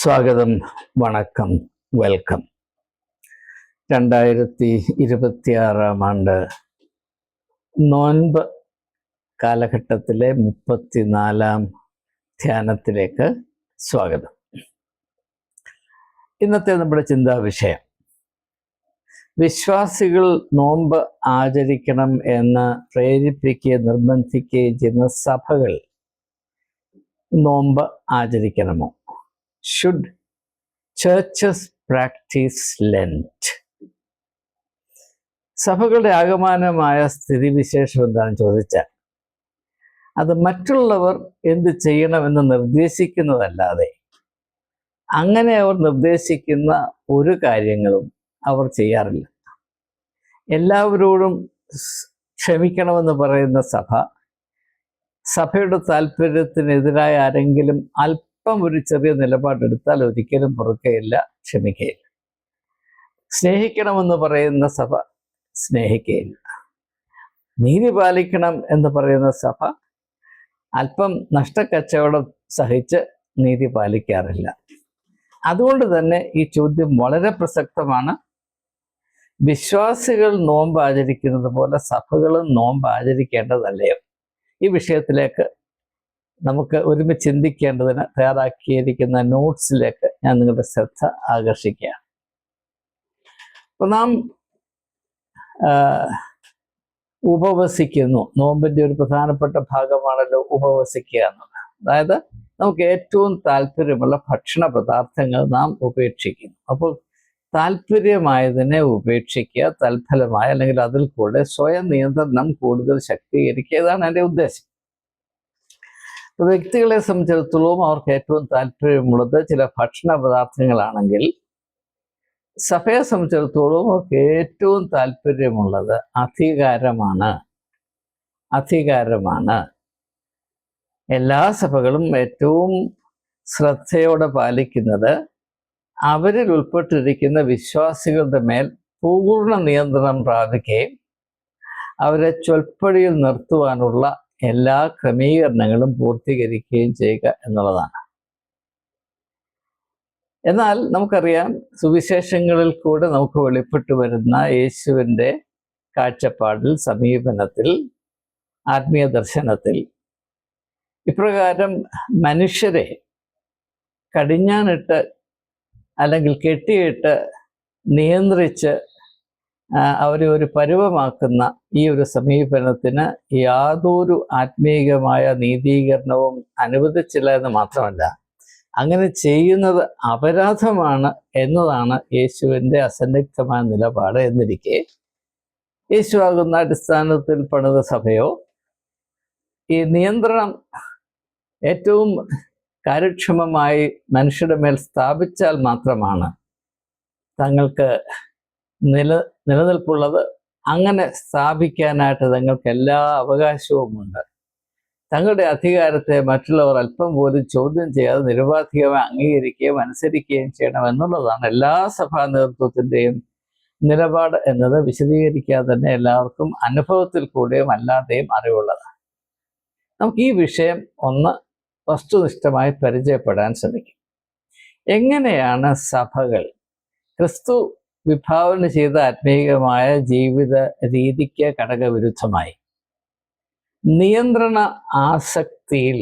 സ്വാഗതം, വണക്കം, വെൽക്കം. 2026 ആണ്ട് നോൻപ് കാലഘട്ടത്തിലെ 34 ധ്യാനത്തിലേക്ക് സ്വാഗതം. ഇന്നത്തെ നമ്മുടെ ചിന്താ വിഷയം, വിശ്വാസികൾ നോമ്പ് ആചരിക്കണം എന്ന് പ്രേരിപ്പിക്കുകയും നിർബന്ധിക്കുകയും ചെയ്യുന്ന സഭകൾ നോമ്പ് ആചരിക്കണമോ? Should churches practice Lent? സഭകളുടെ ആകമാനമായ സ്ഥിതിവിശേഷം എന്താണെന്ന് ചോദിച്ചാൽ, അത് മറ്റുള്ളവർ എന്ത് ചെയ്യണമെന്ന് നിർദ്ദേശിക്കുന്നതല്ലാതെ അങ്ങനെ അവർ നിർദ്ദേശിക്കുന്ന ഒരു കാര്യങ്ങളും അവർ ചെയ്യാറില്ല. എല്ലാവരോടും ക്ഷമിക്കണമെന്ന് പറയുന്ന സഭയുടെ താല്പര്യത്തിനെതിരായ ആരെങ്കിലും ഒരു ചെറിയ നിലപാടെടുത്താൽ ഒരിക്കലും പൊറുക്കുകയില്ല, ക്ഷമിക്കുകയില്ല. സ്നേഹിക്കണമെന്ന് പറയുന്ന സഭ സ്നേഹിക്കുകയില്ല. നീതി പാലിക്കണം എന്ന് പറയുന്ന സഭ അല്പം നഷ്ടക്കച്ചവടം സഹിച്ച് നീതി പാലിക്കാറില്ല. അതുകൊണ്ട് തന്നെ ഈ ചോദ്യം വളരെ പ്രസക്തമാണ്. വിശ്വാസികൾ നോമ്പ് ആചരിക്കുന്നത് പോലെ സഭകളും നോമ്പ് ആചരിക്കേണ്ടതല്ലയോ? ഈ വിഷയത്തിലേക്ക് നമുക്ക് ഒരുമിച്ച് ചിന്തിക്കേണ്ടതിന് തയ്യാറാക്കിയിരിക്കുന്ന നോട്ട്സിലേക്ക് ഞാൻ നിങ്ങളുടെ ശ്രദ്ധ ആകർഷിക്കുകയാണ്. അപ്പോൾ നാം ഉപവസിക്കുന്നു. നോമ്പിൻ്റെ ഒരു പ്രധാനപ്പെട്ട ഭാഗമാണല്ലോ ഉപവസിക്കുക എന്നത്. അതായത് നമുക്ക് ഏറ്റവും താല്പര്യമുള്ള ഭക്ഷണ പദാർത്ഥങ്ങൾ നാം ഉപേക്ഷിക്കുന്നു. അപ്പോൾ താല്പര്യമായതിനെ ഉപേക്ഷിക്കുക, തൽഫലമായ അല്ലെങ്കിൽ അതിൽ കൂടെ സ്വയം നിയന്ത്രണം കൂടുതൽ ശക്തീകരിക്കുക, ഇതാണ് എൻ്റെ ഉദ്ദേശം. വ്യക്തികളെ സംബന്ധിച്ചിടത്തോളം അവർക്ക് ഏറ്റവും താല്പര്യമുള്ളത് ചില ഭക്ഷണ പദാർത്ഥങ്ങളാണെങ്കിൽ, സഭയെ സംബന്ധിച്ചിടത്തോളം അവർക്ക് ഏറ്റവും താല്പര്യമുള്ളത് അധികാരമാണ്. എല്ലാ സഭകളും ഏറ്റവും ശ്രദ്ധയോടെ പാലിക്കുന്നത് അവരിൽ ഉൾപ്പെട്ടിരിക്കുന്ന വിശ്വാസികളുടെ മേൽ പൂർണ്ണ നിയന്ത്രണം പ്രാപിക്കുകയും അവരെ ചൊൽപ്പടിയിൽ നിർത്തുവാനുള്ള എല്ലാ ക്രമീകരണങ്ങളും പൂർത്തീകരിക്കുകയും ചെയ്യുക എന്നുള്ളതാണ്. എന്നാൽ നമുക്കറിയാം, സുവിശേഷങ്ങളിൽ കൂടെ നമുക്ക് വെളിപ്പെട്ടു വരുന്ന യേശുവിൻ്റെ കാഴ്ചപ്പാടിൽ, സമീപനത്തിൽ, ആത്മീയ ദർശനത്തിൽ ഇപ്രകാരം മനുഷ്യരെ കടിഞ്ഞാണിട്ട് അല്ലെങ്കിൽ കെട്ടിയിട്ട് നിയന്ത്രിച്ച് അവരെ ഒരു പരുവമാക്കുന്ന ഈ ഒരു സമീപനത്തിന് യാതൊരു ആത്മീയമായ നീതീകരണവും അനുവദിച്ചില്ല എന്ന് മാത്രമല്ല, അങ്ങനെ ചെയ്യുന്നത് അപരാധമാണ് എന്നതാണ് യേശുവിൻ്റെ അസന്നിഗ്ധമായ നിലപാട്. എന്നിരിക്കെ യേശുവാകുന്ന അടിസ്ഥാനത്തിൽ പണിത സഭയോ ഈ നിയന്ത്രണം ഏറ്റവും കാര്യക്ഷമമായി മനുഷ്യരുടെ മേൽ സ്ഥാപിച്ചാൽ മാത്രമാണ് തങ്ങൾക്ക് നിലനിൽപ്പുള്ളത്. അങ്ങനെ സ്ഥാപിക്കാനായിട്ട് തങ്ങൾക്ക് എല്ലാ അവകാശവുമുണ്ട്. തങ്ങളുടെ അധികാരത്തെ മറ്റുള്ളവർ അല്പം പോലും ചോദ്യം ചെയ്യാതെ നിരുപാധികമായി അംഗീകരിക്കുകയും അനുസരിക്കുകയും ചെയ്യണം എന്നുള്ളതാണ് എല്ലാ സഭാ നേതൃത്വത്തിൻ്റെയും നിലപാട് എന്നത് വിശദീകരിക്കാതെ തന്നെ എല്ലാവർക്കും അനുഭവത്തിൽ കൂടെയും അല്ലാതെയും അറിവുള്ളതാണ്. നമുക്ക് ഈ വിഷയം ഒന്ന് വസ്തുനിഷ്ഠമായി പരിചയപ്പെടാൻ ശ്രമിക്കും. എങ്ങനെയാണ് സഭകൾ ക്രിസ്തു വിഭാവന ചെയ്ത ആത്മീയമായ ജീവിത രീതിക്ക് ഘടകവിരുദ്ധമായി നിയന്ത്രണ ആസക്തിയിൽ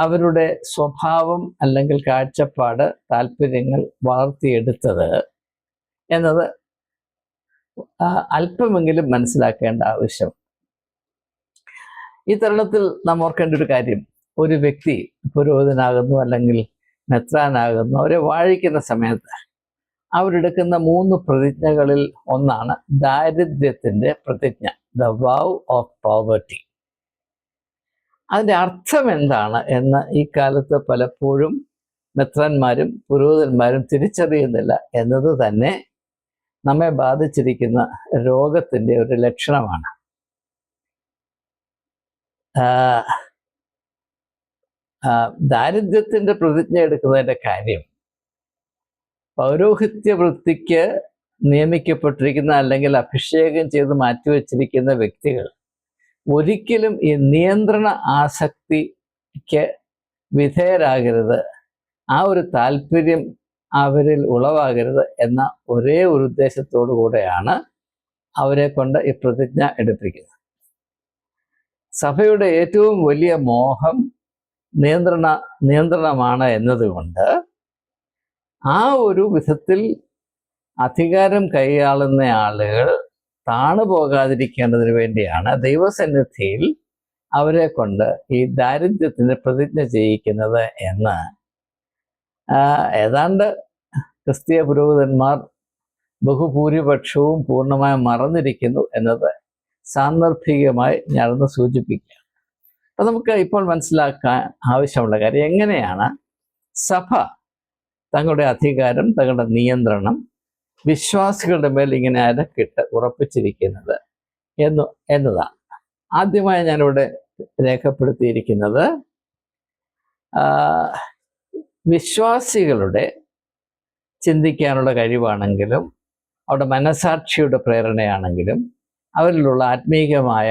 അവരുടെ സ്വഭാവം അല്ലെങ്കിൽ കാഴ്ചപ്പാട്, താല്പര്യങ്ങൾ വളർത്തിയെടുത്തത് എന്നത് അല്പമെങ്കിലും മനസ്സിലാക്കേണ്ട ആവശ്യം. ഈ തരുണത്തിൽ നാം ഓർക്കേണ്ട ഒരു കാര്യം, ഒരു വ്യക്തി പുരോഹിതനാകുന്നു അല്ലെങ്കിൽ മെത്രാനാകുന്നു, അവരെ വാഴിക്കുന്ന സമയത്ത് അവരെടുക്കുന്ന 3 പ്രതിജ്ഞകളിൽ ഒന്നാണ് ദാരിദ്ര്യത്തിൻ്റെ പ്രതിജ്ഞ, ദ വൗ ഓഫ് പോവർട്ടി. അതിൻ്റെ അർത്ഥം എന്താണ് എന്ന് ഈ കാലത്ത് പലപ്പോഴും മെത്രാന്മാരും പുരോഹിതന്മാരും തിരിച്ചറിയുന്നില്ല എന്നത് തന്നെ നമ്മെ ബാധിച്ചിരിക്കുന്ന രോഗത്തിൻ്റെ ഒരു ലക്ഷണമാണ്. ദാരിദ്ര്യത്തിൻ്റെ പ്രതിജ്ഞ എടുക്കുന്നതിൻ്റെ കാര്യം, പൗരോഹിത്യ വൃത്തിക്ക് നിയമിക്കപ്പെട്ടിരിക്കുന്ന അല്ലെങ്കിൽ അഭിഷേകം ചെയ്ത് മാറ്റിവെച്ചിരിക്കുന്ന വ്യക്തികൾ ഒരിക്കലും ഈ നിയന്ത്രണ ആസക്തിക്ക് വിധേയരാകരുത്, ആ ഒരു താല്പര്യം അവരിൽ ഉളവാകരുത് എന്ന ഒരേ ഒരു ഉദ്ദേശത്തോടു കൂടെയാണ് അവരെ കൊണ്ട് ഈ പ്രതിജ്ഞ എടുപ്പിക്കുന്നത്. സഭയുടെ ഏറ്റവും വലിയ മോഹം നിയന്ത്രണമാണ് എന്നതുകൊണ്ട് ആ ഒരു വിധത്തിൽ അധികാരം കൈയാളുന്ന ആളുകൾ താണു പോകാതിരിക്കേണ്ടതിന് വേണ്ടിയാണ് ദൈവസന്നിധിയിൽ അവരെ കൊണ്ട് ഈ ദാരിദ്ര്യത്തിന് പ്രതിജ്ഞ ചെയ്യിക്കുന്നത് എന്ന് ഏതാണ്ട് ക്രിസ്തീയ പുരോഹിതന്മാർ ബഹുഭൂരിപക്ഷവും പൂർണ്ണമായും മറന്നിരിക്കുന്നു എന്നത് സാന്ദർഭികമായി ഞാനൊന്ന് സൂചിപ്പിക്കുകയാണ്. അപ്പം നമുക്ക് ഇപ്പോൾ മനസ്സിലാക്കാൻ ആവശ്യമുള്ള കാര്യം, എങ്ങനെയാണ് സഭ തങ്ങളുടെ അധികാരം, തങ്ങളുടെ നിയന്ത്രണം വിശ്വാസികളുടെ മേൽ ഇങ്ങനെ അരക്കിട്ട് ഉറപ്പിച്ചിരിക്കുന്നത് എന്നതാണ്. ആദ്യമായി ഞാനിവിടെ രേഖപ്പെടുത്തിയിരിക്കുന്നത് വിശ്വാസികളുടെ ചിന്തിക്കാനുള്ള കഴിവാണെങ്കിലും അവരുടെ മനസാക്ഷിയുടെ പ്രേരണയാണെങ്കിലും അവരിലുള്ള ആത്മീകമായ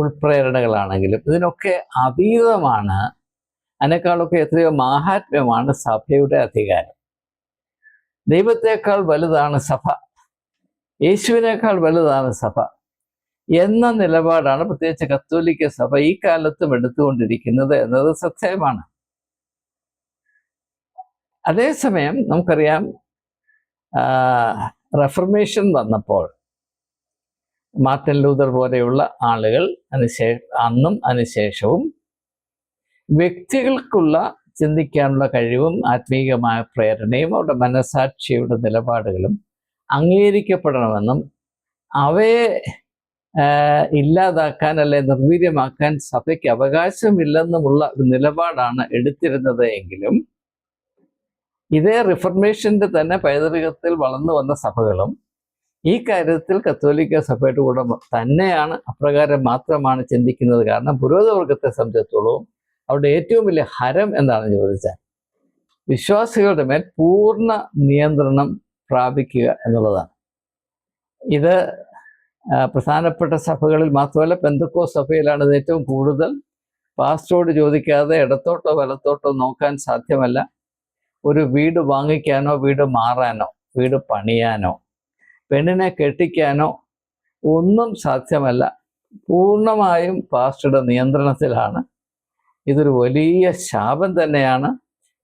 ഉൾപ്രേരണകളാണെങ്കിലും ഇതിനൊക്കെ അതീതമാണ്, അതിനേക്കാളൊക്കെ എത്രയോ മാഹാത്മ്യമാണ് സഭയുടെ അധികാരം. ദൈവത്തെക്കാൾ വലുതാണ് സഭ, യേശുവിനേക്കാൾ വലുതാണ് സഭ എന്ന നിലപാടാണ് പ്രത്യേകിച്ച് കത്തോലിക്ക സഭ ഈ കാലത്തും എടുത്തുകൊണ്ടിരിക്കുന്നത് എന്നത് സത്യമാണ്. അതേസമയം നമുക്കറിയാം, റെഫർമേഷൻ വന്നപ്പോൾ മാർട്ടിൻ ലൂതർ പോലെയുള്ള ആളുകൾ അന്നും അതിനുശേഷവും വ്യക്തികൾക്കുള്ള ചിന്തിക്കാനുള്ള കഴിവും ആത്മീയമായ പ്രേരണയും അവരുടെ മനസാക്ഷിയുടെ നിലപാടുകളും അംഗീകരിക്കപ്പെടണമെന്നും അവയെ ഇല്ലാതാക്കാൻ അല്ലെ നിർവീര്യമാക്കാൻ സഭയ്ക്ക് അവകാശമില്ലെന്നുമുള്ള ഒരു നിലപാടാണ് എടുത്തിരുന്നത് എങ്കിലും ഇതേ റിഫർമേഷൻ്റെ തന്നെ പൈതൃകത്തിൽ വളർന്നു വന്ന സഭകളും ഈ കാര്യത്തിൽ കത്തോലിക്ക സഭയുടെ കൂടെ തന്നെയാണ്, അപ്രകാരം മാത്രമാണ് ചിന്തിക്കുന്നത്. കാരണം പുരോഹിതവർഗത്തെ സംബന്ധിച്ചിടത്തോളം അവരുടെ ഏറ്റവും വലിയ ഹരം എന്താണെന്ന് ചോദിച്ചാൽ വിശ്വാസികളുടെ മേൽ പൂർണ്ണ നിയന്ത്രണം പ്രാപിക്കുക എന്നുള്ളതാണ്. ഇത് പ്രധാനപ്പെട്ട സഭകളിൽ മാത്രമല്ല, പെന്തക്കോസ്ത് സഭയിലാണ് ഇത് ഏറ്റവും കൂടുതൽ. പാസ്റ്ററോട് ചോദിക്കാതെ ഇടത്തോട്ടോ വലത്തോട്ടോ നോക്കാൻ സാധ്യമല്ല. ഒരു വീട് വാങ്ങിക്കാനോ വീട് മാറാനോ വീട് പണിയാനോ പെണ്ണിനെ കെട്ടിക്കാനോ ഒന്നും സാധ്യമല്ല. പൂർണ്ണമായും പാസ്റ്ററുടെ നിയന്ത്രണത്തിലാണ്. ഇതൊരു വലിയ ശാപം തന്നെയാണ്.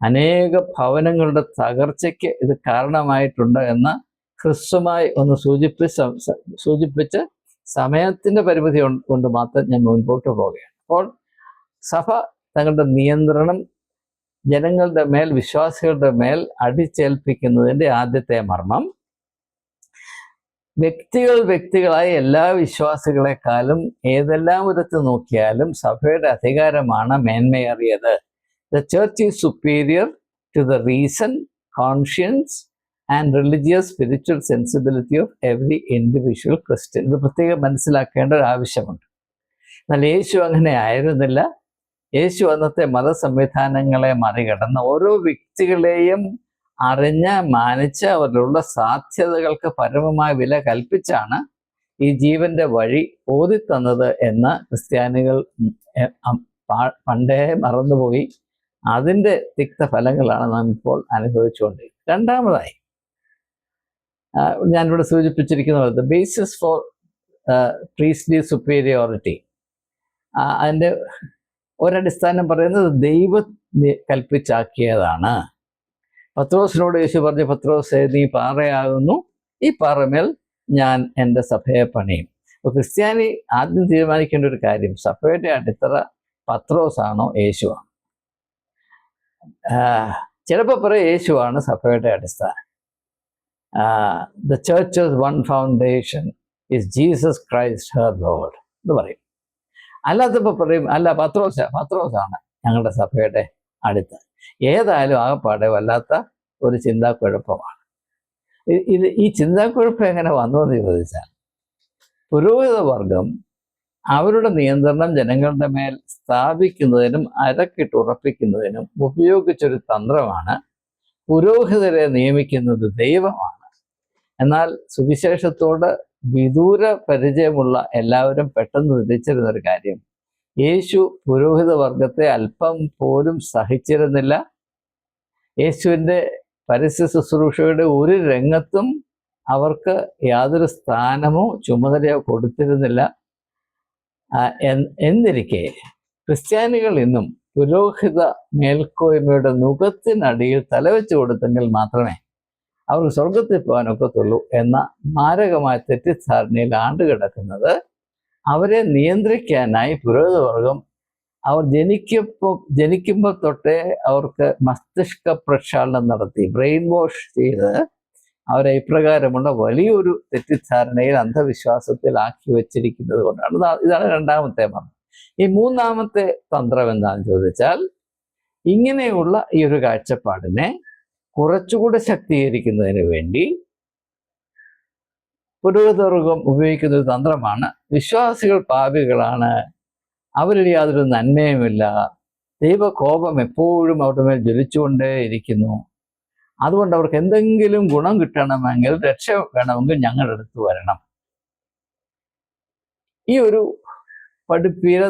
അനേക ഭവനങ്ങളുടെ തകർച്ചയ്ക്ക് ഇത് കാരണമായിട്ടുണ്ട് എന്ന് ഹ്രസ്വമായി ഒന്ന് സൂചിപ്പിച്ച് സമയത്തിൻ്റെ പരിമിതി കൊണ്ട് മാത്രം ഞാൻ മുൻപോട്ട് പോവുകയാണ്. അപ്പോൾ സഭ തങ്ങളുടെ നിയന്ത്രണം ജനങ്ങളുടെ മേൽ, വിശ്വാസികളുടെ മേൽ അടിച്ചേൽപ്പിക്കുന്നതിൻ്റെ ആദ്യത്തെ മർമ്മം വ്യക്തികളായ എല്ലാ വിശ്വാസികളെക്കാളും ഏതെല്ലാം വിധത്തിൽ നോക്കിയാലും സഭയുടെ അധികാരമാണ് മേന്മയേറിയത്. The church is superior to the reason, conscience and religious spiritual sensibility of every individual Christian. ഇത് പ്രത്യേകം മനസ്സിലാക്കേണ്ട ഒരു ആവശ്യമുണ്ട്. എന്നാൽ യേശു അങ്ങനെ ആയിരുന്നില്ല. യേശു അന്നത്തെ മതസംവിധാനങ്ങളെ മറികടന്ന് ഓരോ വ്യക്തികളെയും അറിഞ്ഞ് മാനിച്ച് അവരിലുള്ള സാധ്യതകൾക്ക് പരമമായ വില കൽപ്പിച്ചാണ് ഈ ജീവന്റെ വഴി ഓതിത്തന്നത് എന്ന് ക്രിസ്ത്യാനികൾ പണ്ടേ മറന്നുപോയി. അതിൻ്റെ തിക്തഫലങ്ങളാണ് നാം ഇപ്പോൾ അനുഭവിച്ചുകൊണ്ടിരിക്കുന്നത്. രണ്ടാമതായി ഞാനിവിടെ സൂചിപ്പിച്ചിരിക്കുന്നത് ദ ബേസിസ് ഫോർ പ്രീസ്ലി സുപ്പീരിയോറിറ്റി, അതിൻ്റെ ഒരടിസ്ഥാനം പറയുന്നത് ദൈവം കൽപ്പിച്ചാക്കിയതാണ്. പത്രോസിനോട് യേശു പറഞ്ഞു, പത്രോസേ നീ പാറയാകുന്നു, ഈ പാറമേൽ ഞാൻ എൻ്റെ സഭയെ പണിയും. അപ്പോൾ ക്രിസ്ത്യാനി ആദ്യം തീരുമാനിക്കേണ്ട ഒരു കാര്യം, സഭയുടെ അടിത്തറ പത്രോസാണോ യേശുവാണോ? ചിലപ്പോൾ പറയും യേശുവാണ് സഭയുടെ അടിസ്ഥാനം. The churches one foundation is Jesus Christ her Lord എന്ന് പറയും. അല്ലാത്തപ്പോൾ പറയും അല്ല പത്രോസാണ് ഞങ്ങളുടെ സഭയുടെ അടിത്തറ. ഏതായാലും ആകപ്പാടെ വല്ലാത്ത ഒരു ചിന്താക്കുഴപ്പമാണ്. ഈ ചിന്താക്കുഴപ്പം എങ്ങനെ വന്നു എന്ന് ചോദിച്ചാൽ, പുരോഹിത വർഗം അവരുടെ നിയന്ത്രണം ജനങ്ങളുടെ മേൽ സ്ഥാപിക്കുന്നതിനും അരക്കിട്ടുറപ്പിക്കുന്നതിനും ഉപയോഗിച്ചൊരു തന്ത്രമാണ് പുരോഹിതരെ നിയമിക്കുന്നത് ദൈവമാണ്. എന്നാൽ സുവിശേഷത്തോട് വിദൂര പരിചയമുള്ള എല്ലാവരും പെട്ടെന്ന് തിരിച്ചറിയുന്നൊരു കാര്യം, യേശു പുരോഹിത വർഗത്തെ അല്പം പോലും സഹിച്ചിരുന്നില്ല. യേശുവിൻ്റെ പരസ്യ ശുശ്രൂഷയുടെ ഒരു രംഗത്തും അവർക്ക് യാതൊരു സ്ഥാനമോ ചുമതലയോ കൊടുത്തിരുന്നില്ല. എന്നിരിക്കെ ക്രിസ്ത്യാനികൾ ഇന്നും പുരോഹിത മേൽക്കോയ്മയുടെ നുഖത്തിനടിയിൽ തലവെച്ച് കൊടുത്തെങ്കിൽ മാത്രമേ അവർക്ക് സ്വർഗത്തിൽ പോകാനൊക്കത്തുള്ളൂ എന്ന മാരകമായ തെറ്റിദ്ധാരണയിൽ ആണ്ടുകിടക്കുന്നത് അവരെ നിയന്ത്രിക്കാനായി പുരോഹിതവർഗം അവർ ജനിക്കുമ്പോൾ തൊട്ടേ അവർക്ക് മസ്തിഷ്ക പ്രക്ഷാളനം നടത്തി ബ്രെയിൻ വാഷ് ചെയ്ത് അവരെ ഇപ്രകാരമുള്ള വലിയൊരു തെറ്റിദ്ധാരണയിൽ അന്ധവിശ്വാസത്തിൽ ആക്കി വച്ചിരിക്കുന്നത് കൊണ്ടാണ്. ഇതാണ് രണ്ടാമത്തെ മന്ത്രം. ഈ മൂന്നാമത്തെ തന്ത്രം എന്താണെന്ന് ചോദിച്ചാൽ, ഇങ്ങനെയുള്ള ഈ ഒരു കാഴ്ചപ്പാടിനെ കുറച്ചുകൂടെ ശക്തീകരിക്കുന്നതിന് വേണ്ടി പുരോഹിതവർഗം ഉപയോഗിക്കുന്ന ഒരു തന്ത്രമാണ് വിശ്വാസികൾ പാപികളാണ്, അവരിൽ യാതൊരു നന്മയുമില്ല, ദൈവകോപം എപ്പോഴും അവരുടെ മേൽ ജ്വലിച്ചുകൊണ്ടേ ഇരിക്കുന്നു, അതുകൊണ്ട് അവർക്ക് എന്തെങ്കിലും ഗുണം കിട്ടണമെങ്കിൽ, രക്ഷ വേണമെങ്കിൽ ഞങ്ങളുടെ അടുത്ത് വരണം. ഈ ഒരു പഠിപ്പീര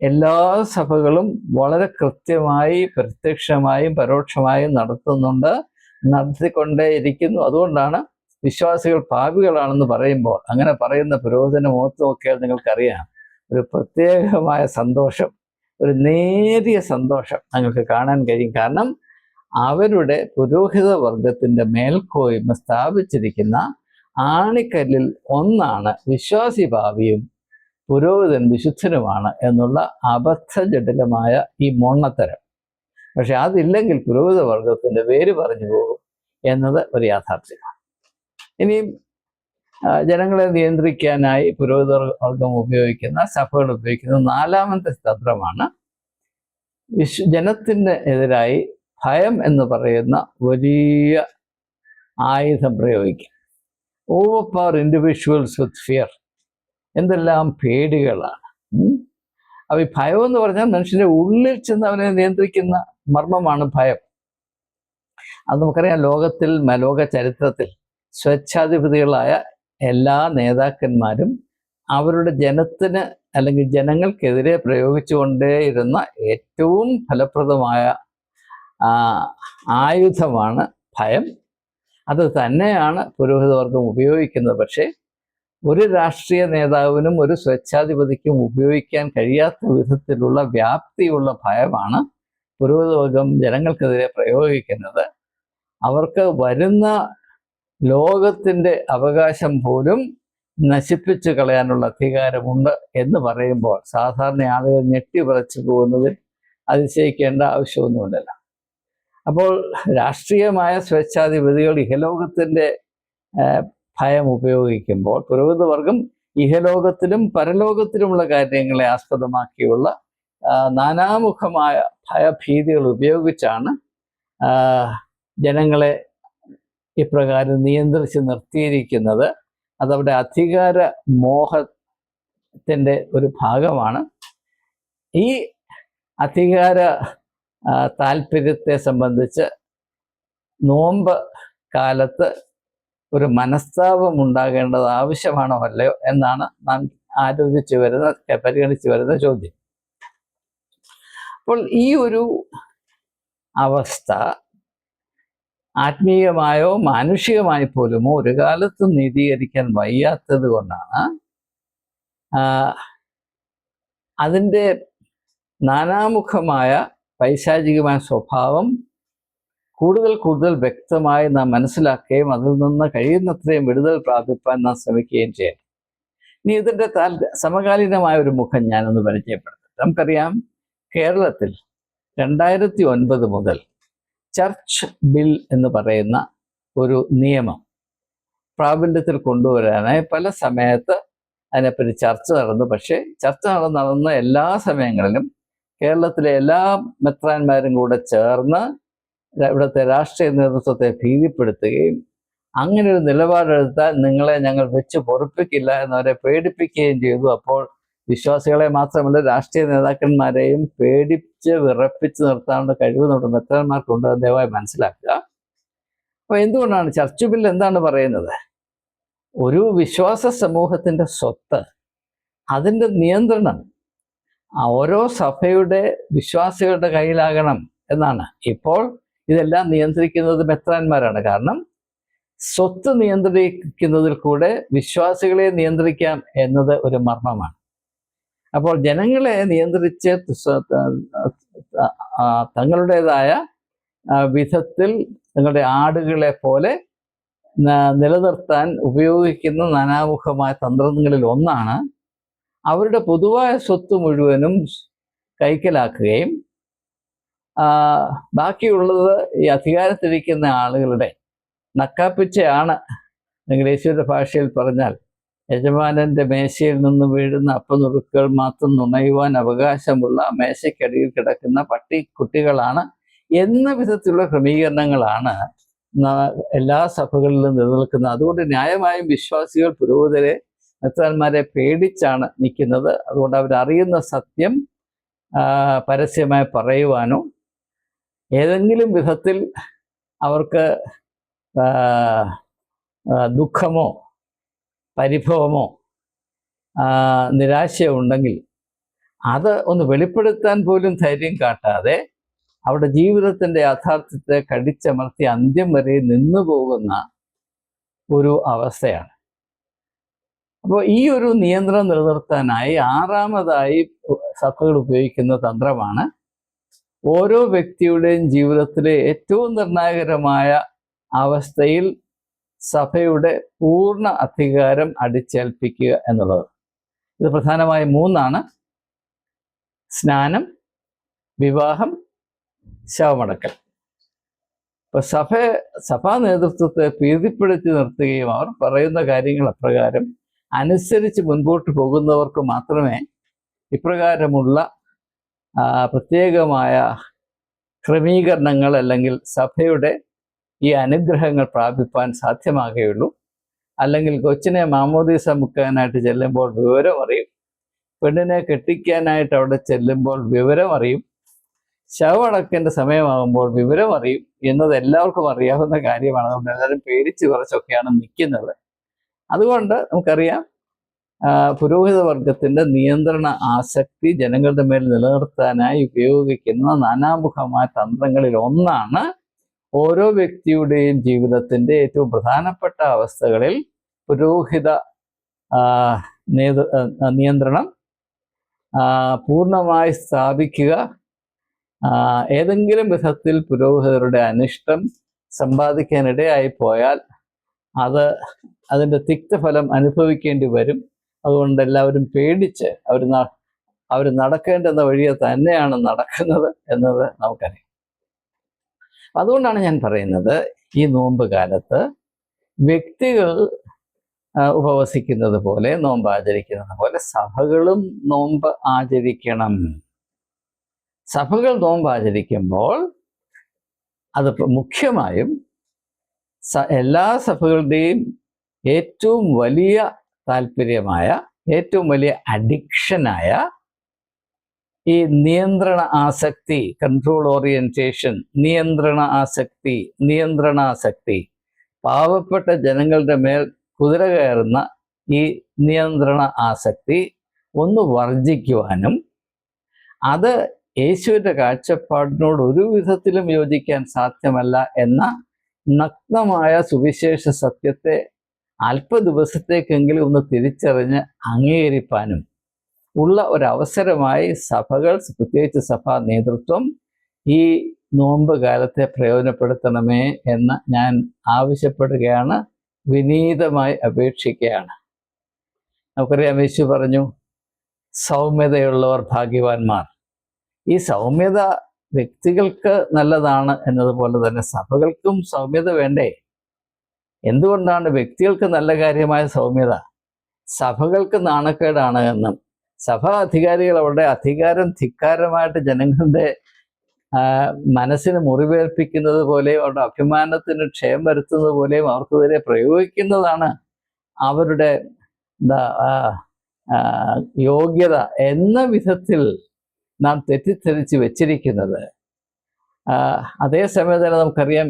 എല്ലാ സഭകളും വളരെ കൃത്യമായി പ്രത്യക്ഷമായും പരോക്ഷമായും നടത്തിക്കൊണ്ടേ ഇരിക്കുന്നു. അതുകൊണ്ടാണ് വിശ്വാസികൾ പാപികളാണെന്ന് പറയുമ്പോൾ അങ്ങനെ പറയുന്ന പുരോഹിതനെ മുഖത്ത് നോക്കിയാൽ നിങ്ങൾക്കറിയാം ഒരു പ്രത്യേകമായ സന്തോഷം, ഒരു നേരിയ സന്തോഷം നിങ്ങൾക്ക് കാണാൻ കഴിയും. കാരണം അവരുടെ പുരോഹിത വർഗത്തിൻ്റെ മേൽക്കോയ്മ സ്ഥാപിച്ചിരിക്കുന്ന ആണിക്കല്ലിൽ ഒന്നാണ് വിശ്വാസി പാപിയും പുരോഹിതൻ വിശുദ്ധനുമാണ് എന്നുള്ള അബദ്ധജടിലമായ ഈ മൊണ്ണത്തരം. പക്ഷെ അതില്ലെങ്കിൽ പുരോഹിത വർഗത്തിൻ്റെ വേര് പറഞ്ഞു പോകും എന്നത് ഒരു യാഥാർത്ഥ്യമാണ്. ഇനിയും ജനങ്ങളെ നിയന്ത്രിക്കാനായി പുരോഹിത വർഗം ഉപയോഗിക്കുന്ന, സഭകൾ ഉപയോഗിക്കുന്ന നാലാമത്തെ തന്ത്രമാണ് ജനത്തിന് എതിരായി ഭയം എന്ന് പറയുന്ന വലിയ ആയുധം പ്രയോഗിക്കുക. ഓവർ പവർ ഇൻഡിവിജ്വൽസ് വിത്ത് ഫിയർ. എന്തെല്ലാം പേടികളാണ്. അപ്പോൾ ഈ ഭയം എന്ന് പറഞ്ഞാൽ മനുഷ്യൻ്റെ ഉള്ളിൽ ചെന്ന് അവനെ നിയന്ത്രിക്കുന്ന മർമ്മമാണ് ഭയം. അത് നമുക്കറിയാം. ലോക ചരിത്രത്തിൽ സ്വേച്ഛാധിപതികളായ എല്ലാ നേതാക്കന്മാരും അവരുടെ ജനത്തിന് അല്ലെങ്കിൽ ജനങ്ങൾക്കെതിരെ പ്രയോഗിച്ചുകൊണ്ടേയിരുന്ന ഏറ്റവും ഫലപ്രദമായ ആയുധമാണ് ഭയം. അത് തന്നെയാണ് പുരോഹിതവർഗം ഉപയോഗിക്കുന്നത്. പക്ഷേ ഒരു രാഷ്ട്രീയ നേതാവിനും ഒരു സ്വേച്ഛാധിപതിക്കും ഉപയോഗിക്കാൻ കഴിയാത്ത വിധത്തിലുള്ള വ്യാപ്തിയുള്ള ഭയമാണ് പുരോഹിതവർഗം ജനങ്ങൾക്കെതിരെ പ്രയോഗിക്കുന്നത്. അവർക്ക് വരുന്ന ലോകത്തിൻ്റെ അവകാശം പോലും നശിപ്പിച്ചു കളയാനുള്ള അധികാരമുണ്ട് എന്ന് പറയുമ്പോൾ സാധാരണ ആളുകൾ ഞെട്ടിപറച്ചു പോകുന്നതിൽ അതിശയിക്കേണ്ട ആവശ്യമൊന്നുമില്ലല്ലോ. അപ്പോൾ രാഷ്ട്രീയമായ സ്വേച്ഛാധിപതികൾ ഇഹലോകത്തിൻ്റെ ഭയം ഉപയോഗിക്കുമ്പോൾ പുരോഹിതവർഗം ഇഹലോകത്തിലും പരലോകത്തിലുമുള്ള കാര്യങ്ങളെ ആസ്പദമാക്കിയുള്ള നാനാമുഖമായ ഭയഭീതികൾ ഉപയോഗിച്ചാണ് ജനങ്ങളെ ഇപ്രകാരം നിയന്ത്രിച്ച് നിർത്തിയിരിക്കുന്നത്. അതവിടെ അധികാര മോഹത്തിൻ്റെ ഒരു ഭാഗമാണ്. ഈ അധികാര താല്പര്യത്തെ സംബന്ധിച്ച് നോമ്പ് കാലത്ത് ഒരു മനസ്താപം ഉണ്ടാകേണ്ടത് ആവശ്യമാണോ അല്ലയോ എന്നാണ് നാം പരിഗണിച്ചു വരുന്ന ചോദ്യം. അപ്പോൾ ഈ ഒരു അവസ്ഥ ആത്മീയമായോ മാനുഷികമായി പോലുമോ ഒരു കാലത്തും നീതീകരിക്കാൻ വയ്യാത്തത് കൊണ്ടാണ് അതിൻ്റെ നാനാമുഖമായ പൈശാചികമായ സ്വഭാവം കൂടുതൽ വ്യക്തമായി നാം മനസ്സിലാക്കുകയും അതിൽ നിന്ന് കഴിയുന്നത്രയും വിടുതൽ പ്രാപിപ്പാൻ നാം ശ്രമിക്കുകയും ചെയ്യണം. ഇനി ഇതിൻ്റെ സമകാലീനമായ ഒരു മുഖം ഞാനൊന്ന് പരിചയപ്പെടുത്താം. നമുക്കറിയാം, കേരളത്തിൽ 2009 മുതൽ ചർച്ച് ബിൽ എന്ന് പറയുന്ന ഒരു നിയമം പ്രാബല്യത്തിൽ കൊണ്ടുവരാനായി പല സമയത്ത് അതിനെപ്പറ്റി ചർച്ച നടന്നു. പക്ഷേ ചർച്ച നടന്ന എല്ലാ സമയങ്ങളിലും കേരളത്തിലെ എല്ലാ മെത്രാന്മാരും കൂടെ ചേർന്ന് ഇവിടുത്തെ രാഷ്ട്രീയ നേതൃത്വത്തെ ഭീതിപ്പെടുത്തുകയും അങ്ങനെ ഒരു നിലപാടെടുത്താൽ നിങ്ങളെ ഞങ്ങൾ വെച്ച് പൊറുപ്പിക്കില്ല എന്നവരെ പേടിപ്പിക്കുകയും ചെയ്തു. അപ്പോൾ വിശ്വാസികളെ മാത്രമല്ല രാഷ്ട്രീയ നേതാക്കന്മാരെയും പേടിച്ച് വിറപ്പിച്ച് നിർത്താനുള്ള കഴിവ് നമ്മുടെ മെത്രാന്മാർക്കുണ്ട്. ദയവായി മനസ്സിലാക്കുക. അപ്പോൾ എന്തുകൊണ്ടാണ് ചർച്ച് ബിൽ എന്താണ് പറയുന്നത്? ഒരു വിശ്വാസ സമൂഹത്തിൻ്റെ സ്വത്ത്, അതിൻ്റെ നിയന്ത്രണം ഓരോ സഭയുടെ വിശ്വാസികളുടെ കയ്യിലാകണം എന്നാണ്. ഇപ്പോൾ ഇതെല്ലാം നിയന്ത്രിക്കുന്നത് മെത്രാന്മാരാണ്. കാരണം സ്വത്ത് നിയന്ത്രിക്കുന്നതിൽ കൂടെ വിശ്വാസികളെ നിയന്ത്രിക്കാം എന്നത് ഒരു മർമ്മമാണ്. അപ്പോൾ ജനങ്ങളെ നിയന്ത്രിച്ച് തങ്ങളുടേതായ വിധത്തിൽ തങ്ങളുടെ ആടുകളെ പോലെ നിലനിർത്താൻ ഉപയോഗിക്കുന്ന നാനാമുഖമായ തന്ത്രങ്ങളിൽ ഒന്നാണ് അവരുടെ പൊതുവായ സ്വത്ത് മുഴുവനും കൈക്കലാക്കുകയും ബാക്കിയുള്ളത് ഈ അധികാരത്തിരിക്കുന്ന ആളുകളുടെ നക്കാപ്പിച്ചയാണ്. ഇംഗ്ലീഷിന്റെ ഭാഷയിൽ പറഞ്ഞാൽ യജമാനന്റെ മേശയിൽ നിന്ന് വീഴുന്ന അപ്പനുറുക്കുകൾ മാത്രം നുണയുവാൻ അവകാശമുള്ള മേശയ്ക്കടിയിൽ കിടക്കുന്ന കുട്ടികളാണ് എന്ന വിധത്തിലുള്ള ക്രമീകരണങ്ങളാണ് എല്ലാ സഭകളിലും നിലനിൽക്കുന്നത്. അതുകൊണ്ട് ന്യായമായും വിശ്വാസികൾ പുരോഹിതരെ മെത്രാന്മാരെ പേടിച്ചാണ് നിൽക്കുന്നത്. അതുകൊണ്ട് അവരറിയുന്ന സത്യം പരസ്യമായി പറയുവാനോ ഏതെങ്കിലും വിധത്തിൽ അവർക്ക് ദുഃഖമോ പരിഭവമോ നിരാശയോ ഉണ്ടെങ്കിൽ അത് ഒന്ന് വെളിപ്പെടുത്താൻ പോലും ധൈര്യം കാട്ടാതെ അവരുടെ ജീവിതത്തിൻ്റെ യാഥാർത്ഥ്യത്തെ കടിച്ചമർത്തി അന്ത്യം വരെ നിന്നു പോകുന്ന ഒരു അവസ്ഥയാണ്. അപ്പോൾ ഈ ഒരു നിയന്ത്രണം നിലനിർത്താനായി ആറാമതായി സഭകൾ ഉപയോഗിക്കുന്ന തന്ത്രമാണ് ഓരോ വ്യക്തിയുടെയും ജീവിതത്തിലെ ഏറ്റവും നിർണായകരമായ അവസ്ഥയിൽ സഭയുടെ പൂർണ്ണ അധികാരം അടിച്ചേൽപ്പിക്കുക എന്നുള്ളത്. ഇത് പ്രധാനമായും 3: സ്നാനം, വിവാഹം, ശവമടക്കൽ. ഇപ്പൊ സഭാ നേതൃത്വത്തെ പ്രീതിപ്പെടുത്തി നിർത്തുകയും അവർ പറയുന്ന കാര്യങ്ങൾ അപ്രകാരം അനുസരിച്ച് മുൻപോട്ട് പോകുന്നവർക്ക് മാത്രമേ ഇപ്രകാരമുള്ള പ്രത്യേകമായ ക്രമീകരണങ്ങൾ അല്ലെങ്കിൽ സഭയുടെ ഈ അനുഗ്രഹങ്ങൾ പ്രാപിപ്പാൻ സാധ്യമാകുകയുള്ളൂ. അല്ലെങ്കിൽ കൊച്ചിനെ മാമോദീസ മുക്കാനായിട്ട് ചെല്ലുമ്പോൾ വിവരം അറിയും, പെണ്ണിനെ കെട്ടിക്കാനായിട്ട് അവിടെ ചെല്ലുമ്പോൾ വിവരം അറിയും, ശവമടക്കിൻ്റെ സമയമാകുമ്പോൾ വിവരം അറിയും എന്നത് എല്ലാവർക്കും അറിയാവുന്ന കാര്യമാണ്. അതുകൊണ്ട് എല്ലാവരും പേടിച്ച് കുറച്ചൊക്കെയാണ് നിൽക്കുന്നത്. അതുകൊണ്ട് നമുക്കറിയാം പുരോഹിത വർഗത്തിൻ്റെ നിയന്ത്രണ ആസക്തി ജനങ്ങളുടെ മേൽ നിലനിർത്താനായി ഉപയോഗിക്കുന്ന നാനാമുഖമായ തന്ത്രങ്ങളിൽ ഒന്നാണ് ഓരോ വ്യക്തിയുടെയും ജീവിതത്തിൻ്റെ ഏറ്റവും പ്രധാനപ്പെട്ട അവസ്ഥകളിൽ പുരോഹിത നിയന്ത്രണം പൂർണ്ണമായി സ്ഥാപിക്കുക. ഏതെങ്കിലും വിധത്തിൽ പുരോഹിതരുടെ അനിഷ്ടം സമ്പാദിക്കാനിടയായി പോയാൽ അതിൻ്റെ തിക്തഫലം അനുഭവിക്കേണ്ടി വരും. അതുകൊണ്ട് എല്ലാവരും പേടിച്ച് അവർ നടക്കേണ്ടുന്ന വഴിയെ തന്നെയാണ് നടക്കുന്നത് എന്നത് നമുക്കറിയാം. അതുകൊണ്ടാണ് ഞാൻ പറയുന്നത്, ഈ നോമ്പ് കാലത്ത് വ്യക്തികൾ ഉപവസിക്കുന്നത് പോലെ, നോമ്പ് ആചരിക്കുന്നത് പോലെ സഭകളും നോമ്പ് ആചരിക്കണം. സഭകൾ നോമ്പ് ആചരിക്കുമ്പോൾ അത് മുഖ്യമായും എല്ലാ സഭകളുടെയും ഏറ്റവും വലിയ താല്പര്യമായ, ഏറ്റവും വലിയ അഡിക്ഷനായ ഈ നിയന്ത്രണ ആസക്തി, കൺട്രോൾ ഓറിയന്റേഷൻ, നിയന്ത്രണാസക്തി, പാവപ്പെട്ട ജനങ്ങളുടെ മേൽ കുതിര കയറുന്ന ഈ നിയന്ത്രണ ആസക്തി ഒന്ന് വർജിക്കുവാനും അത് യേശുവിൻ്റെ കാഴ്ചപ്പാടിനോട് ഒരു വിധത്തിലും യോജിക്കാൻ സാധ്യമല്ല എന്ന നഗ്നമായ സുവിശേഷ സത്യത്തെ അല്പദിവസത്തേക്കെങ്കിലും ഒന്ന് തിരിച്ചറിഞ്ഞ് അംഗീകരിപ്പാനും ഉള്ള ഒരവസരമായി സഭകൾ, പ്രത്യേകിച്ച് സഭാ നേതൃത്വം ഈ നോമ്പ് കാലത്തെ പ്രയോജനപ്പെടുത്തണമേ എന്ന് ഞാൻ ആവശ്യപ്പെടുകയാണ്, വിനീതമായി അപേക്ഷിക്കുകയാണ്. നമുക്കറിയാം, യേശു പറഞ്ഞു, സൗമ്യതയുള്ളവർ ഭാഗ്യവാന്മാർ. ഈ സൗമ്യത വ്യക്തികൾക്ക് നല്ലതാണ് എന്നതുപോലെ തന്നെ സഭകൾക്കും സൗമ്യത വേണ്ടേ? എന്തുകൊണ്ടാണ് വ്യക്തികൾക്ക് നല്ല കാര്യമായ സൗമ്യത സഭകൾക്ക് നാണക്കേടാണ് എന്നും സഭാ അധികാരികൾ അവരുടെ അധികാരം ധിക്കാരമായിട്ട് ജനങ്ങളുടെ മനസ്സിന് മുറിവേൽപ്പിക്കുന്നത് പോലെയും അവരുടെ അഭിമാനത്തിന് ക്ഷയം വരുത്തുന്നത് പോലെയും അവർക്കെതിരെ പ്രയോഗിക്കുന്നതാണ് അവരുടെ യോഗ്യത എന്ന വിധത്തിൽ നാം തെറ്റിദ്ധരിച്ച് വെച്ചിരിക്കുന്നത്. അതേസമയം തന്നെ നമുക്കറിയാം,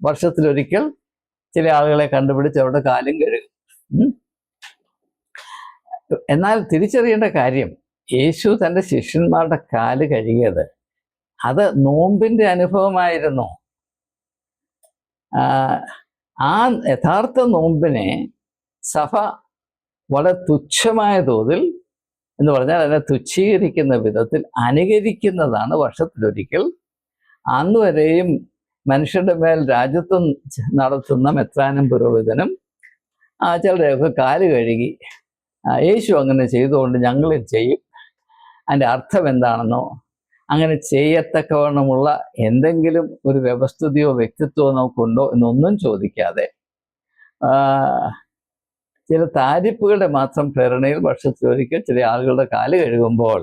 വർഷത്തിലൊരിക്കൽ ചില ആളുകളെ കണ്ടുപിടിച്ച് അവരുടെ കാലും കഴുകും. എന്നാൽ തിരിച്ചറിയേണ്ട കാര്യം, യേശു തൻ്റെ ശിഷ്യന്മാരുടെ കാല് കഴുകിയത് അത് നോമ്പിൻ്റെ അനുഭവമായിരുന്നു. ആ യഥാർത്ഥ നോമ്പിനെ സഭ വളരെ തുച്ഛമായ തോതിൽ എന്ന് പറഞ്ഞാൽ അതിനെ തുച്ഛീകരിക്കുന്ന വിധത്തിൽ അനുകരിക്കുന്നതാണ് വർഷത്തിലൊരിക്കൽ. അന്ന് വരെയും മനുഷ്യരുടെ മേൽ രാജ്യത്വം നടത്തുന്ന മെത്രാനും പുരോഹിതനും ചിലരെയൊക്കെ കാല് കഴുകി യേശു അങ്ങനെ ചെയ്തുകൊണ്ട് ഞങ്ങളും ചെയ്യും, അതിൻ്റെ അർത്ഥം എന്താണെന്നോ അങ്ങനെ ചെയ്യത്തക്കവണ്ണമുള്ള എന്തെങ്കിലും ഒരു വ്യവസ്ഥിതിയോ വ്യക്തിത്വമോ നമുക്കുണ്ടോ എന്നൊന്നും ചോദിക്കാതെ ചില താരിപ്പുകളുടെ മാത്രം പ്രേരണയിൽ വർഷത്തിലൊരിക്കൽ ചില ആളുകളുടെ കാല് കഴുകുമ്പോൾ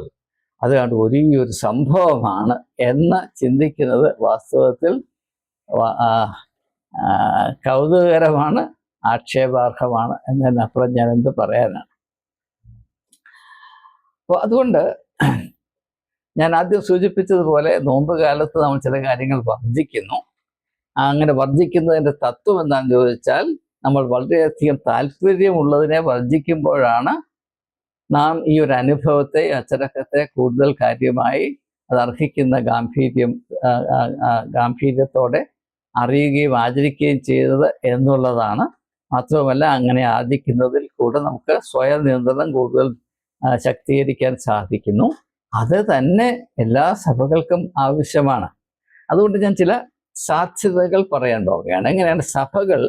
അത് കണ്ട് വലിയൊരു സംഭവമാണ് എന്ന് ചിന്തിക്കുന്നത് വാസ്തവത്തിൽ കൗതുകകരമാണ്, ആക്ഷേപാർഹമാണ് എന്നതിനപ്പുറം ഞാൻ എന്ത് പറയാനാണ്. അപ്പോൾ അതുകൊണ്ട് ഞാൻ ആദ്യം സൂചിപ്പിച്ചതുപോലെ നോമ്പ് കാലത്ത് നമ്മൾ ചില കാര്യങ്ങൾ വർജിക്കുന്നു. അങ്ങനെ വർജിക്കുന്നതിൻ്റെ തത്വം എന്താണെന്ന് ചോദിച്ചാൽ, നമ്മൾ വളരെയധികം താല്പര്യമുള്ളതിനെ വർജിക്കുമ്പോഴാണ് നാം ഈ ഒരു അനുഭവത്തെ, അച്ചടക്കത്തെ കൂടുതൽ കാര്യമായി അത് അർഹിക്കുന്ന ഗാംഭീര്യത്തോടെ അറിയുകയും ആചരിക്കുകയും ചെയ്തത് എന്നുള്ളതാണ്. മാത്രവുമല്ല, അങ്ങനെ ആചരിക്കുന്നതിൽ കൂടെ നമുക്ക് സ്വയം നിയന്ത്രണം കൂടുതൽ ശക്തീകരിക്കാൻ സാധിക്കുന്നു. അത് തന്നെ എല്ലാ സഭകൾക്കും ആവശ്യമാണ്. അതുകൊണ്ട് ഞാൻ ചില സാധ്യതകൾ പറയാൻ പോവുകയാണ്. എങ്ങനെയാണ് സഭകൾ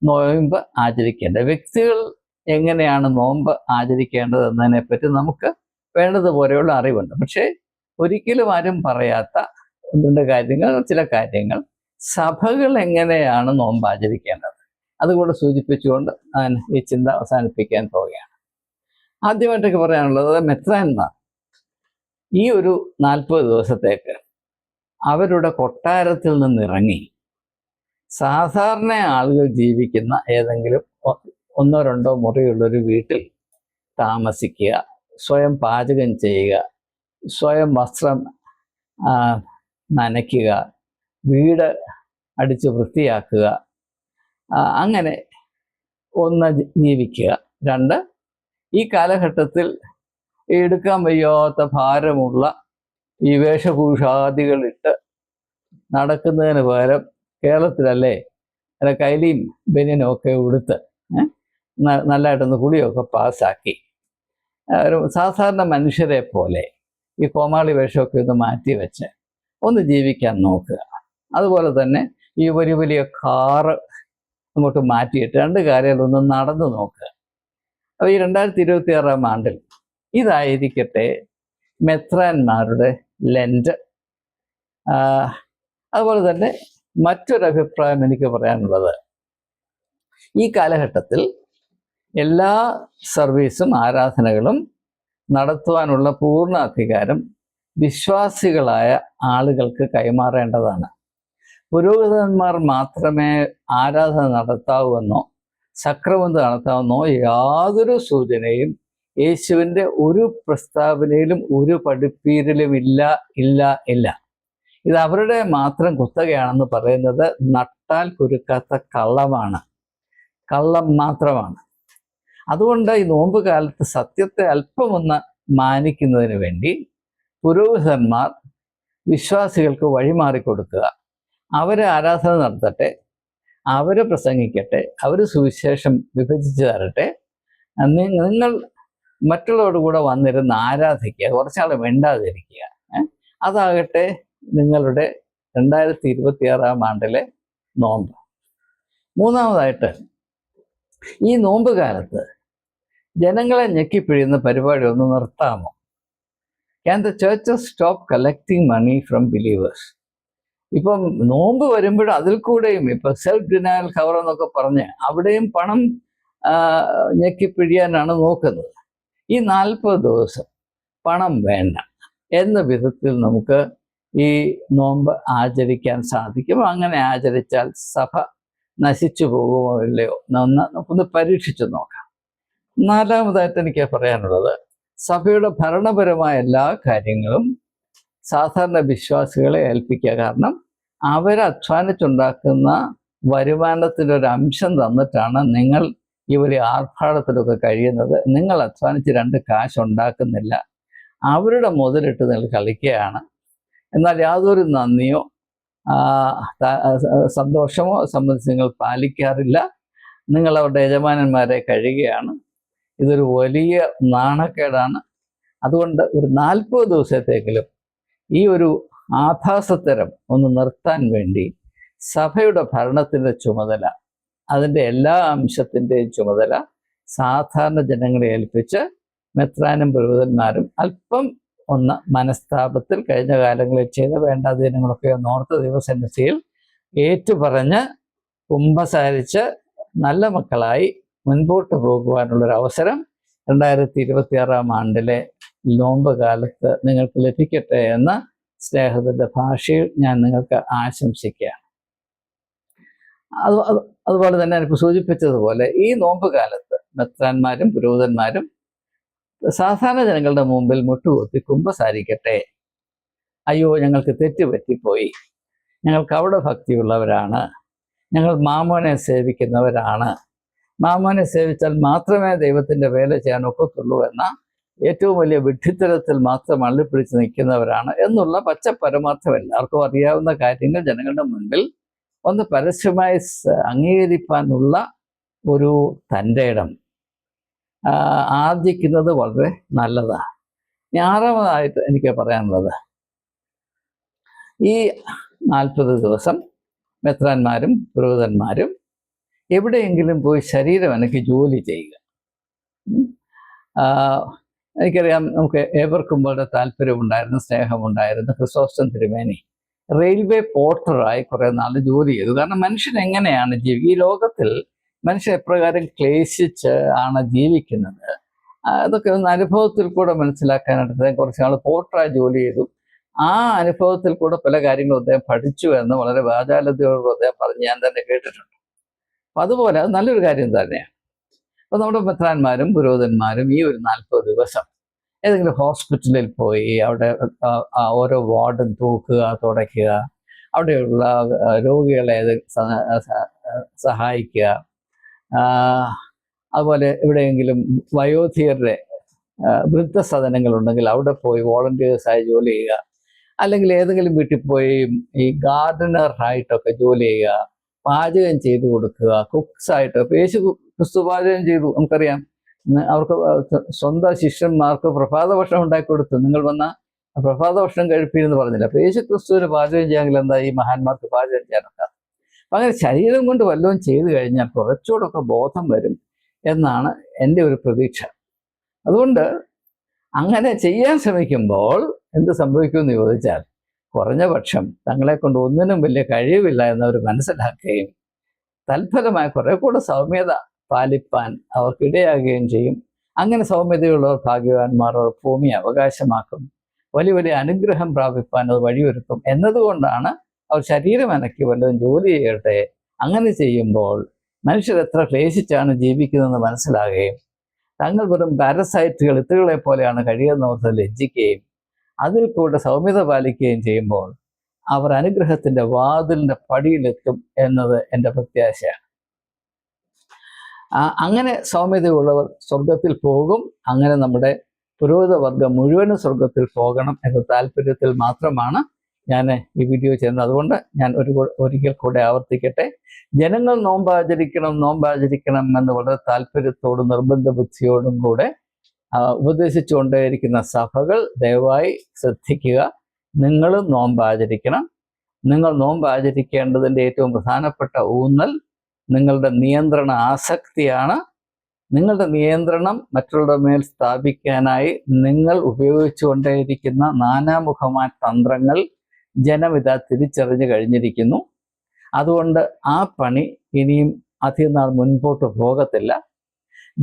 നോയമ്പ് ആചരിക്കേണ്ടത്, വ്യക്തികൾ എങ്ങനെയാണ് നോമ്പ് ആചരിക്കേണ്ടത് എന്നതിനെപ്പറ്റി നമുക്ക് വേണ്ടതുപോലെയുള്ള അറിവുണ്ട്. പക്ഷേ ഒരിക്കലും ആരും പറയാത്ത ഒന്നിൻ്റെ കാര്യങ്ങൾ, ചില കാര്യങ്ങൾ സഭകൾ എങ്ങനെയാണ് നോമ്പ് ആചരിക്കേണ്ടത് അതുകൂടെ സൂചിപ്പിച്ചുകൊണ്ട് ഞാൻ ഈ ചിന്ത അവസാനിപ്പിക്കാൻ പോവുകയാണ്. ആദ്യമായിട്ടൊക്കെ പറയാനുള്ളത്, മെത്രാന്മാർ ഈ ഒരു 40 ദിവസത്തേക്ക് അവരുടെ കൊട്ടാരത്തിൽ നിന്നിറങ്ങി സാധാരണ ആളുകൾ ജീവിക്കുന്ന ഏതെങ്കിലും 1-2 മുറിയുള്ളൊരു വീട്ടിൽ താമസിക്കുക, സ്വയം പാചകം ചെയ്യുക, സ്വയം വസ്ത്രം നനയ്ക്കുക, വീട് അടിച്ച് വൃത്തിയാക്കുക, അങ്ങനെ ഒന്ന് ജീവിക്കുക. 2, ഈ കാലഘട്ടത്തിൽ എടുക്കാൻ വയ്യാത്ത ഭാരമുള്ള ഈ വേഷഭൂഷാദികളിട്ട് നടക്കുന്നതിന് പകരം കേരളത്തിലല്ലേ അല്ല കൈലിയും ബനിയനും ഒക്കെ ഉടുത്ത് നല്ലതായിട്ടൊന്ന് കുളിയൊക്കെ പാസ്സാക്കി ഒരു സാധാരണ മനുഷ്യരെ പോലെ ഈ കോമാളി വേഷമൊക്കെ ഒന്ന് മാറ്റി വെച്ച് ഒന്ന് ജീവിക്കാൻ നോക്കുക. അതുപോലെ തന്നെ ഈ വലിയ വലിയ കാറ് അങ്ങോട്ട് മാറ്റിയിട്ട് 2 കാര്യങ്ങളൊന്ന് നടന്നു നോക്കുക. അപ്പോൾ ഈ 2026 ആണ്ടിൽ ഇതായിരിക്കട്ടെ മെത്രാന്മാരുടെ ലെൻറ്റ്. അതുപോലെ തന്നെ മറ്റൊരഭിപ്രായം എനിക്ക് പറയാനുള്ളത്, ഈ കാലഘട്ടത്തിൽ എല്ലാ സർവീസും ആരാധനകളും നടത്തുവാനുള്ള പൂർണ്ണ അധികാരം വിശ്വാസികളായ ആളുകൾക്ക് കൈമാറേണ്ടതാണ്. പുരോഹിതന്മാർ മാത്രമേ ആരാധന നടത്താവൂവെന്നോ സക്രമം നടത്താമെന്നോ യാതൊരു സൂചനയും യേശുവിൻ്റെ ഒരു പ്രസ്താവനയിലും ഒരു പഠിപ്പീരിലും ഇല്ല. ഇത് അവരുടെ മാത്രം കുത്തകയാണെന്ന് പറയുന്നത് നട്ടാൽ കുരുക്കാത്ത കള്ളം മാത്രമാണ്. അതുകൊണ്ട് ഈ നോമ്പ് കാലത്ത് സത്യത്തെ അല്പമൊന്ന് മാനിക്കുന്നതിന് വേണ്ടി പുരോഹിതന്മാർ വിശ്വാസികൾക്ക് വഴിമാറിക്കൊടുക്കുക. അവർ ആരാധന നടത്തട്ടെ, അവർ പ്രസംഗിക്കട്ടെ, അവർ സുവിശേഷം വിഭജിച്ച് തരട്ടെ, നിങ്ങൾ മറ്റുള്ളവരുടെ വന്നിരുന്ന് ആരാധിക്കുക, കുറച്ചാൾ മിണ്ടാതിരിക്കുക. അതാകട്ടെ നിങ്ങളുടെ 2026 ആണ്ടിലെ നോമ്പ്. മൂന്നാമതായിട്ട്, ഈ നോമ്പ് കാലത്ത് ജനങ്ങളെ ഞെക്കിപ്പിഴിയുന്ന പരിപാടി ഒന്ന് നിർത്താമോ? Can the churches stop collecting money from believers? ഇപ്പം നോമ്പ് വരുമ്പോഴും അതിൽ കൂടെയും ഇപ്പം സെൽഫ് ഡിനയൽ കവർ എന്നൊക്കെ പറഞ്ഞ് അവിടെയും പണം ഞെക്കിപ്പിഴിയാനാണ് നോക്കുന്നത്. ഈ 40 ദിവസം പണം വേണ്ട എന്ന വിധത്തിൽ നമുക്ക് ഈ നോമ്പ് ആചരിക്കാൻ സാധിക്കും. അങ്ങനെ ആചരിച്ചാൽ സഭ നശിച്ചു പോകുമോ ഇല്ലയോ നമുക്കൊന്ന് പരീക്ഷിച്ചു നോക്കാം. 4-മതായിട്ട് എനിക്ക് പറയാനുള്ളത്, സഭയുടെ ഭരണപരമായ എല്ലാ കാര്യങ്ങളും സാധാരണ വിശ്വാസികളെ ഏൽപ്പിക്കുക. കാരണം അവരധ്വാനിച്ചുണ്ടാക്കുന്ന വരുമാനത്തിൻ്റെ ഒരു അംശം തന്നിട്ടാണ് നിങ്ങൾ ഈ ഒരു ആർഭാടത്തിലൊക്കെ കഴിയുന്നത്. നിങ്ങൾ അധ്വാനിച്ച് 2 കാശ് ഉണ്ടാക്കുന്നില്ല. അവരുടെ മുതലിട്ട് നിങ്ങൾ കളിക്കുകയാണ്. എന്നാൽ യാതൊരു നന്ദിയോ സന്തോഷമോ സംബന്ധിച്ച് നിങ്ങൾ പാലിക്കാറില്ല. നിങ്ങൾ അവരുടെ യജമാനന്മാരെ കഴിയുകയാണ്. ഇതൊരു വലിയ നാണക്കേടാണ്. അതുകൊണ്ട് ഒരു 40 ദിവസത്തേക്കിലും ഈ ഒരു ആഭാസത്തരം ഒന്ന് നിർത്താൻ വേണ്ടി സഭയുടെ ഭരണത്തിൻ്റെ ചുമതല, അതിൻ്റെ എല്ലാ അംശത്തിൻ്റെയും ചുമതല സാധാരണ ജനങ്ങളെ ഏൽപ്പിച്ച് മെത്രാനും പുരോഹിതന്മാരും അല്പം ഒന്ന് മനസ്താപത്തിൽ കഴിഞ്ഞ കാലങ്ങളിൽ ചെയ്ത വേണ്ടാധീനങ്ങളൊക്കെ ഓർത്ത ദിവസത്തിൽ ഏറ്റുപറഞ്ഞ് കുമ്പസാരിച്ച് നല്ല മക്കളായി മുൻപോട്ട് പോകുവാനുള്ളൊരവസരം 2026 ആണ്ടിലെ നോമ്പ് കാലത്ത് നിങ്ങൾക്ക് ലഭിക്കട്ടെ എന്ന സ്നേഹത്തിൻ്റെ ഭാഷയിൽ ഞാൻ നിങ്ങൾക്ക് ആശംസിക്കുകയാണ്. അതുപോലെ തന്നെ ഇപ്പോൾ സൂചിപ്പിച്ചതുപോലെ ഈ നോമ്പ് കാലത്ത് മെത്രാന്മാരും പുരോഹിതന്മാരും സാധാരണ ജനങ്ങളുടെ മുമ്പിൽ മുട്ടുകുത്തി കുമ്പസാരിക്കട്ടെ. അയ്യോ, ഞങ്ങൾക്ക് തെറ്റുപറ്റിപ്പോയി, ഞങ്ങൾക്ക് അവിടെ ഭക്തിയുള്ളവരാണ്, ഞങ്ങൾ മാമോനെ സേവിക്കുന്നവരാണ്, മാമോനെ സേവിച്ചാൽ മാത്രമേ ദൈവത്തിൻ്റെ വേല ചെയ്യാൻ ഒക്കത്തുള്ളൂ എന്ന ഏറ്റവും വലിയ വിഡ്ഢിത്തരത്തിൽ മാത്രം അള്ളിപ്പിടിച്ച് നിൽക്കുന്നവരാണ് എന്നുള്ള പച്ച പരമാർത്ഥം എല്ലാവർക്കും അറിയാവുന്ന കാര്യങ്ങൾ ജനങ്ങളുടെ മുൻപിൽ ഒന്ന് പരസ്യമായി അംഗീകരിക്കാനുള്ള ഒരു തൻ്റെ ഇടം ആർജിക്കുന്നത് വളരെ നല്ലതാണ്. ആറാമതായിട്ട് എനിക്ക് പറയാനുള്ളത്, ഈ 40 ദിവസം മെത്രാന്മാരും പുരോഹിതന്മാരും എവിടെയെങ്കിലും പോയി ശരീരം അനക്കി ജോലി ചെയ്യുക. എനിക്കറിയാം, നമുക്ക് ഏവർക്കും വളരെ താല്പര്യമുണ്ടായിരുന്നു, സ്നേഹമുണ്ടായിരുന്നു. ക്രിസോസ്റ്റം തിരുമേനി റെയിൽവേ പോർട്ടറായി കുറേ നാൾ ജോലി ചെയ്തു. കാരണം മനുഷ്യൻ എങ്ങനെയാണ് ഈ ലോകത്തിൽ മനുഷ്യൻ എപ്രകാരം ക്ലേശിച്ച് ആണ് ജീവിക്കുന്നത്, അതൊക്കെ ഒന്ന് അനുഭവത്തിൽ കൂടെ മനസ്സിലാക്കാനായിട്ട് കുറച്ച് നാൾ പോർട്ടറായി ജോലി ചെയ്തു. ആ അനുഭവത്തിൽ കൂടെ പല കാര്യങ്ങളും അദ്ദേഹം പഠിച്ചു എന്ന് വളരെ വാചാലതയോടും അദ്ദേഹം പറഞ്ഞ് ഞാൻ തന്നെ കേട്ടിട്ടുണ്ട്. അപ്പം അതുപോലെ അത് നല്ലൊരു കാര്യം തന്നെയാണ്. അപ്പോൾ നമ്മുടെ മെത്രാന്മാരും പുരോഹിതന്മാരും ഈ ഒരു 40 ദിവസം ഏതെങ്കിലും ഹോസ്പിറ്റലിൽ പോയി അവിടെ ഓരോ വാർഡും തൂക്കുക, തുടയ്ക്കുക, അവിടെയുള്ള രോഗികളെ സഹായിക്കുക, അതുപോലെ എവിടെയെങ്കിലും വയോധികരുടെ വൃദ്ധസദനങ്ങളുണ്ടെങ്കിൽ അവിടെ പോയി വോളണ്ടിയേഴ്സായി ജോലി ചെയ്യുക, അല്ലെങ്കിൽ ഏതെങ്കിലും വീട്ടിൽ പോയി ഈ ഗാർഡനറായിട്ടൊക്കെ ജോലി ചെയ്യുക, പാചകം ചെയ്തു കൊടുക്കുക, കുക്സായിട്ടൊക്കെ. യേശു ക്രിസ്തു പാചകം ചെയ്തു, നമുക്കറിയാം. അവർക്ക് സ്വന്തം ശിഷ്യന്മാർക്ക് പ്രഭാത ഭക്ഷണം ഉണ്ടാക്കി കൊടുത്തു. നിങ്ങൾ വന്ന പ്രഭാത ഭക്ഷണം കഴിപ്പിയെന്ന് പറഞ്ഞില്ല. അപ്പോൾ യേശു ക്രിസ്തുവിന് പാചകം ചെയ്യാമെങ്കിൽ എന്താ ഈ മഹാന്മാർക്ക് പാചകം ചെയ്യാനൊക്കെ? അപ്പം അങ്ങനെ ശരീരം കൊണ്ട് വല്ലതും ചെയ്തു കഴിഞ്ഞാൽ കുറച്ചുകൂടൊക്കെ ബോധം വരും എന്നാണ് എൻ്റെ ഒരു പ്രതീക്ഷ. അതുകൊണ്ട് അങ്ങനെ ചെയ്യാൻ ശ്രമിക്കുമ്പോൾ എന്ത് സംഭവിക്കുമെന്ന് ചോദിച്ചാൽ, കുറഞ്ഞ പക്ഷം തങ്ങളെ കൊണ്ട് ഒന്നിനും വലിയ കഴിവില്ല എന്നവർ മനസ്സിലാക്കുകയും തൽഫലമായ കുറെ കൂടെ സൗമ്യത പാലിപ്പാൻ അവർക്കിടയാകുകയും ചെയ്യും. അങ്ങനെ സൗമ്യതയുള്ളവർ ഭാഗ്യവാന്മാർ, ഭൂമി അവകാശമാക്കും, വലിയ വലിയ അനുഗ്രഹം പ്രാപിപ്പാൻ അത് വഴിയൊരുക്കും എന്നതുകൊണ്ടാണ് അവർ ശരീരം അനക്കി വല്ലതും ജോലി ചെയ്യട്ടെ. അങ്ങനെ ചെയ്യുമ്പോൾ മനുഷ്യർ എത്ര ക്ലേശിച്ചാണ് ജീവിക്കുന്നതെന്ന് മനസ്സിലാകുകയും തങ്ങൾ വെറും പാരസൈറ്റുകൾ, ഇത്തുകളെ പോലെയാണ് കഴിയുന്നവർക്ക് ലജ്ജിക്കുകയും അതിൽ കൂടെ സൗമ്യത പാലിക്കുകയും ചെയ്യുമ്പോൾ അവർ അനുഗ്രഹത്തിൻ്റെ വാതിലിൻ്റെ പടിയിലെത്തും എന്നത് എൻ്റെ പ്രത്യാശയാണ്. അങ്ങനെ സൗമ്യതയുള്ളവർ സ്വർഗത്തിൽ പോകും. അങ്ങനെ നമ്മുടെ പുരോഹിത വർഗം മുഴുവനും സ്വർഗത്തിൽ പോകണം എന്ന താല്പര്യത്തിൽ മാത്രമാണ് ഞാൻ ഈ വീഡിയോ ചെയ്യുന്നത്. അതുകൊണ്ട് ഞാൻ ഒരിക്കൽ കൂടെ ആവർത്തിക്കട്ടെ, ജനങ്ങൾ നോമ്പാചരിക്കണം എന്ന് വളരെ താല്പര്യത്തോടും നിർബന്ധ ബുദ്ധിയോടും കൂടെ ഉപദേശിച്ചുകൊണ്ടേയിരിക്കുന്ന സഭകൾ ദയവായി ശ്രദ്ധിക്കുക. നിങ്ങളും നോമ്പാചരിക്കണം. നിങ്ങൾ നോമ്പാചരിക്കേണ്ടതിൻ്റെ ഏറ്റവും പ്രധാനപ്പെട്ട ഊന്നൽ നിങ്ങളുടെ നിയന്ത്രണ ആസക്തിയാണ്. നിങ്ങളുടെ നിയന്ത്രണം മറ്റുള്ളവരുടെ മേൽ സ്ഥാപിക്കാനായി നിങ്ങൾ ഉപയോഗിച്ചുകൊണ്ടേയിരിക്കുന്ന നാനാമുഖമായ തന്ത്രങ്ങൾ ജനമിത തിരിച്ചറിഞ്ഞു കഴിഞ്ഞിരിക്കുന്നു. അതുകൊണ്ട് ആ പണി ഇനിയും അധികം നാൾ മുൻപോട്ട് പോകത്തില്ല.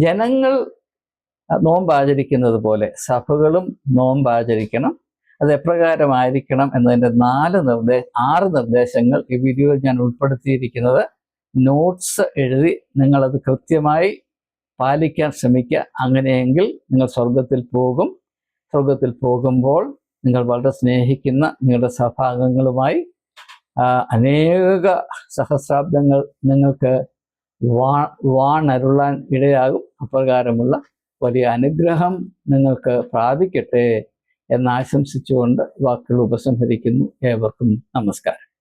ജനങ്ങൾ നോമ്പാചരിക്കുന്നത് പോലെ സഭകളും നോമ്പാചരിക്കണം. അത് എപ്രകാരമായിരിക്കണം എന്നതിൻ്റെ 6 നിർദ്ദേശങ്ങൾ ഈ വീഡിയോയിൽ ഞാൻ ഉൾപ്പെടുത്തിയിരിക്കുന്നത്. നോട്ട്സ് എഴുതി നിങ്ങളത് കൃത്യമായി പാലിക്കാൻ ശ്രമിക്കുക. അങ്ങനെയെങ്കിൽ നിങ്ങൾ സ്വർഗത്തിൽ പോകും. സ്വർഗത്തിൽ പോകുമ്പോൾ നിങ്ങൾ വളരെ സ്നേഹിക്കുന്ന നിങ്ങളുടെ സഭാംഗങ്ങളുമായി അനേക സഹസ്രാബ്ദങ്ങൾ നിങ്ങൾക്ക് വാണരുളാൻ ഇടയാകും. അപ്രകാരമുള്ള വലിയ അനുഗ്രഹം നിങ്ങൾക്ക് പ്രാപിക്കട്ടെ എന്നാശംസിച്ചുകൊണ്ട് വാക്കുകൾ ഉപസംഹരിക്കുന്നു. ഏവർക്കും നമസ്കാരം.